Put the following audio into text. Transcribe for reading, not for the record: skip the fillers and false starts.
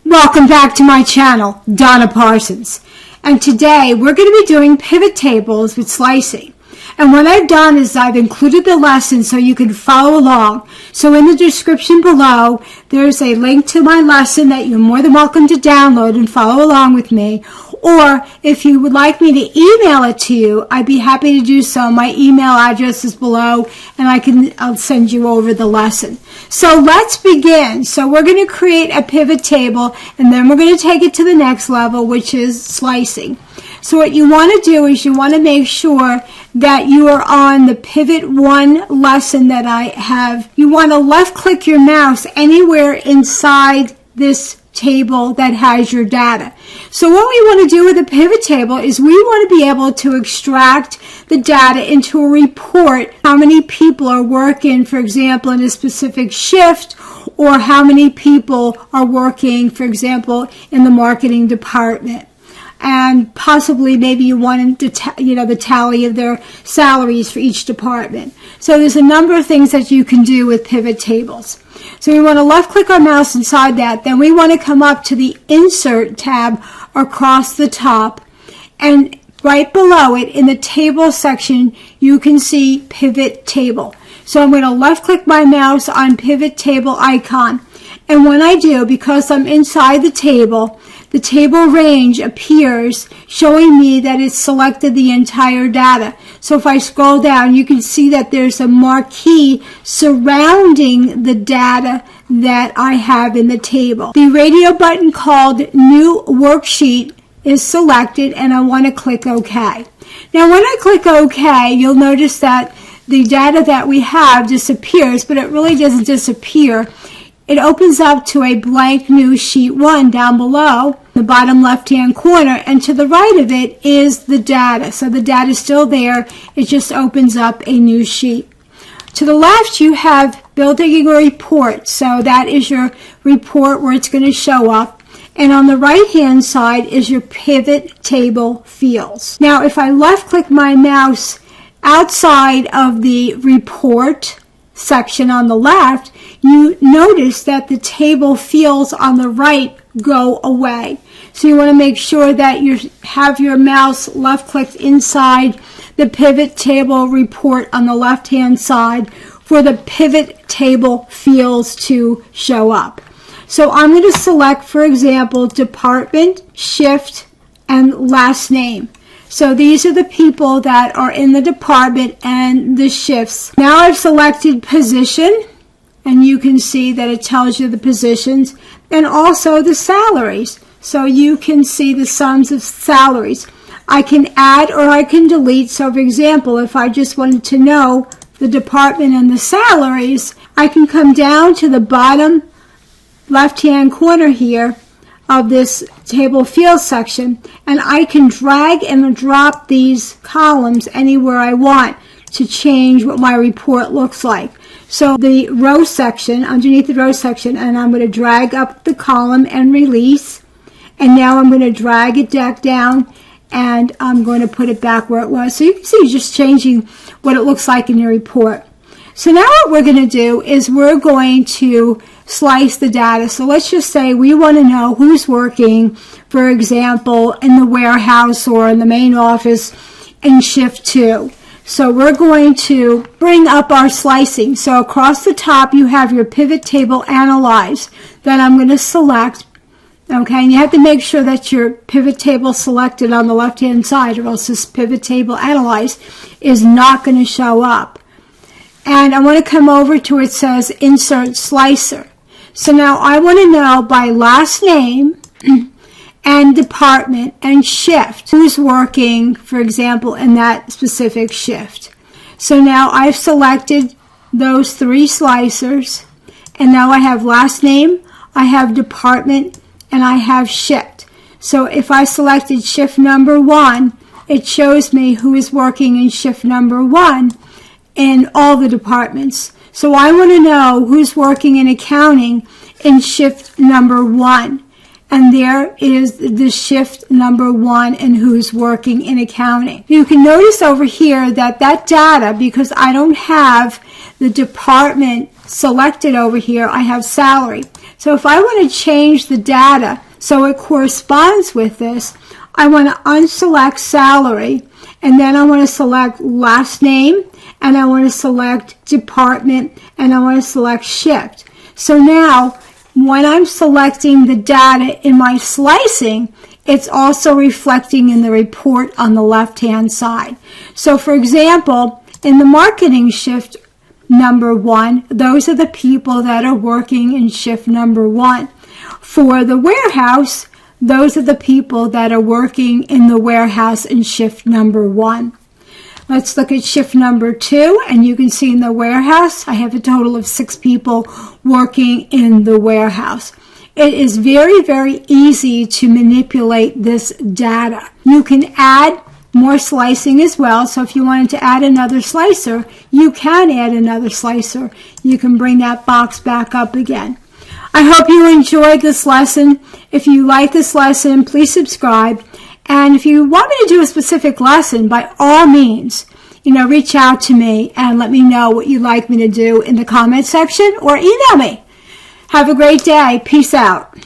Welcome back to my channel, Donna Parsons. And today we're going to be doing pivot tables with slicing. And what I've done is I've included the lesson so you can follow along. So in the description below, there's a link to my lesson that you're more than welcome to download and follow along with me. Or if you would like me to email it to you, I'd be happy to do so. My email address is below and I'll send you over the lesson. So let's begin. So we're going to create a pivot table and then we're going to take it to the next level, which is slicing. So what you want to do is you want to make sure that you are on the pivot 1 lesson that I have. You want to left click your mouse anywhere inside this table that has your data. So what we want to do with a pivot table is we want to be able to extract the data into a report. How many people are working, for example, in a specific shift, or how many people are working, for example, in the marketing department. And possibly maybe you want to the tally of their salaries for each department. So there's a number of things that you can do with pivot tables. So we want to left click our mouse inside that. Then we want to come up to the Insert tab across the top, and right below it in the Table section you can see Pivot Table. So I'm going to left click my mouse on Pivot Table icon, and when I do, because I'm inside the table range appears showing me that it's selected the entire data. So if I scroll down, you can see that there's a marquee surrounding the data that I have in the table. The radio button called New Worksheet is selected and I want to click OK. Now when I click OK, you'll notice that the data that we have disappears, but it really doesn't disappear. It opens up to a blank new sheet 1 down below, the bottom left-hand corner, and to the right of it is the data. So the data is still there, it just opens up a new sheet. To the left you have building a report, so that is your report where it's going to show up. And on the right-hand side is your pivot table fields. Now if I left-click my mouse outside of the report section on the left, you notice that the table fields on the right go away. So you want to make sure that you have your mouse left clicked inside the pivot table report on the left hand side for the pivot table fields to show up. So I'm going to select, for example, department, shift, and last name. So these are the people that are in the department and the shifts. Now I've selected position, and you can see that it tells you the positions and also the salaries. So you can see the sums of salaries. I can add or I can delete. So for example, if I just wanted to know the department and the salaries, I can come down to the bottom left-hand corner here of this table field section, and I can drag and drop these columns anywhere I want to change what my report looks like. So the row section, underneath the row section, and I'm going to drag up the column and release, and now I'm going to drag it back down and I'm going to put it back where it was. So you can see just changing what it looks like in your report. So now what we're going to do is we're going to slice the data. So let's just say we want to know who's working, for example, in the warehouse or in the main office in shift 2. So we're going to bring up our slicing. So across the top you have your pivot table analyze that I'm going to select. Okay, and you have to make sure that your pivot table selected on the left hand side, or else this pivot table analyze is not going to show up. And I want to come over to where it says insert slicer. So now I want to know by last name and department and shift who's working, for example, in that specific shift. So now I've selected those 3 slicers, and now I have last name, I have department, and I have shift. So if I selected shift number 1, it shows me who is working in shift number 1 in all the departments. So I want to know who's working in accounting in shift number 1. And there is the shift number 1 and who's working in accounting. You can notice over here that data, because I don't have the department selected over here, I have salary. So if I want to change the data so it corresponds with this, I want to unselect salary, and then I want to select last name, and I want to select department, and I want to select shift. So now, when I'm selecting the data in my slicing, it's also reflecting in the report on the left-hand side. So for example, in the marketing shift number 1, those are the people that are working in shift number 1. For the warehouse, those are the people that are working in the warehouse in shift number 1. Let's look at shift number 2, and you can see in the warehouse, I have a total of 6 people working in the warehouse. It is very, very easy to manipulate this data. You can add more slicing as well, so if you wanted to add another slicer, you can add another slicer. You can bring that box back up again. I hope you enjoyed this lesson. If you like this lesson, please subscribe. And if you want me to do a specific lesson, by all means, reach out to me and let me know what you'd like me to do in the comment section or email me. Have a great day. Peace out.